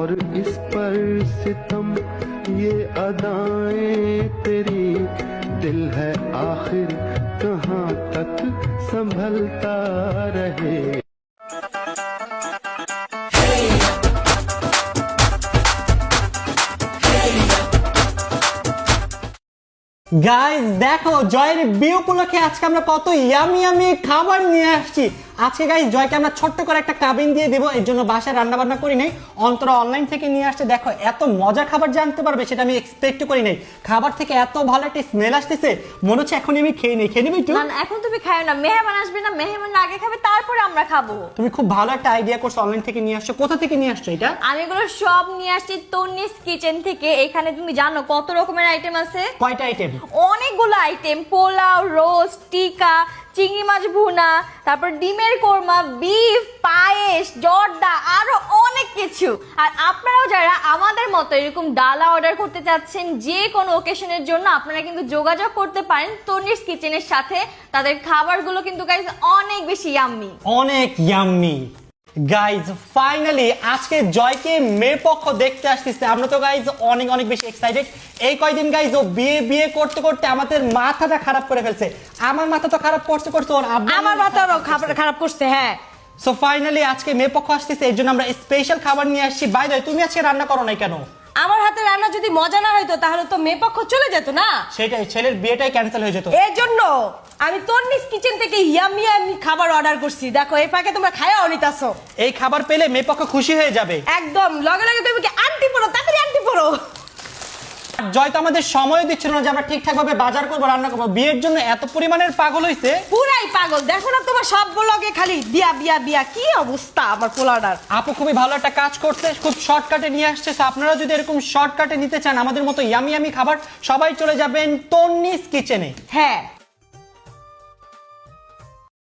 और इस पर सितम ये अदाएं तेरी दिल है आखिर कहाँ तक संभलता रहे। গাইস দেখো জয়ের বিয়ে উপলক্ষে আজকে আমরা কত ইয়ামি ইয়ামি খাবার নিয়ে আসছি। আজকে গাইস জয়কে আমরা ছোট্ট করে একটা কাবিন দিয়ে দেবো, এর জন্য বাসায় রান্না বান্না করি নাই, অন্তরা অনলাইন থেকে নিয়ে আসছে। দেখো এত মজার খাবার জানতে পারবে সেটা আমি এক্সপেক্ট করি নাই। খাবার থেকে এত ভালো একটা স্মেল আসতেছে, মনে হচ্ছে এখনই আমি খেয়ে নেই। খেয়ে নিবি একটু? না এখন তুমি খাও না, মেহমান আসবে না, মেহমান আগে খাবে তারপরে আমরা খাবো। তুমি খুব ভালো একটা আইডিয়া করছো, অনলাইন থেকে নিয়ে আসছো। কোথা থেকে নিয়ে আসছো এটা? আমি এগুলো সব নিয়ে আসছি তন্নিস কিচেন থেকে। এখানে তুমি জানো কত রকমের আইটেম আছে? কয়টা আইটেম? অনেকগুলো আইটেম, পোলাও, রোস্ট, টিকা, চিংড়ি মাছ ভুনা, তারপর ডিমের কোরমা, বিফ, পায়েস, জর্দা, আরো অনেক কিছু। আর আপনারাও যারা আমাদের মতো এরকম ডালা অর্ডার করতে চাচ্ছেন যে কোনো ওকেশনের জন্য, আপনারা কিন্তু যোগাযোগ করতে পারেন তন্নিস কিচেনের সাথে। তাদের খাবারগুলো কিন্তু গাইস অনেক বেশি ইয়াম্মি, অনেক ইয়াম্মি। গাইজ ফাইনালি আজকে জয়কে মেয়ের পক্ষ দেখতে আসতেছে। আমরা তো গাইজ অনেক অনেক বেশি এক্সাইটেড। এই কয়দিন গাইজ ও বিয়ে করতে করতে আমাদের মাথাটা খারাপ করে ফেলছে। আমার মাথা তো খারাপ করছে ওর আব্বা, আমার মাথাও খারাপ করছে। হ্যাঁ, সো ফাইনালি আজকে মেয়ের পক্ষ আসতেছে, এর জন্য আমরা স্পেশাল খাবার নিয়ে আসছি। বাই দ্য ওয়ে, তুমি আজকে রান্না করো নাই কেন? আমার হাতে রান্না যদি মজা না হইতো তাহলে তো মেয়ে পক্ষ চলে যেত না। সেটাই, ছেলের বিয়েটাই ক্যান্সেল হয়ে যেত। এর জন্য আমি তন্নিস কিচেন থেকে ইয়াম্মি ইয়াম্মি খাবার অর্ডার করছি। দেখো এই পাকে তোমরা খায়াও নিতাছো। এই খাবার পেলে মেয়ে পক্ষ খুশি হয়ে যাবে একদম। লগে লগে তুমি কি আন্টি পড়ো, তাড়াতাড়ি আন্টি পড়ো। জয় তো আমাদের সময় দিচ্ছিল না যে আমরা ঠিকঠাক ভাবে বাজার করবো, রান্না করবো। বিয়ের জন্য এত পরিমাণের পাগল হইছে, পুরাই পাগল। দেখো না তোমার সব ব্লগে খালি বিয়া বিয়া বিয়া, কি অবস্থা আমার পোলাডার। আপু খুবই ভালো একটা কাজ করছে, খুব শর্টকাটে নিয়ে আসছে। আপনারা যদি এরকম শর্টকাটে নিতে চান আমাদের মতো ইয়ামি ইয়ামি খাবার, সবাই চলে যাবেন তন্নিস কিচেনে। হ্যাঁ,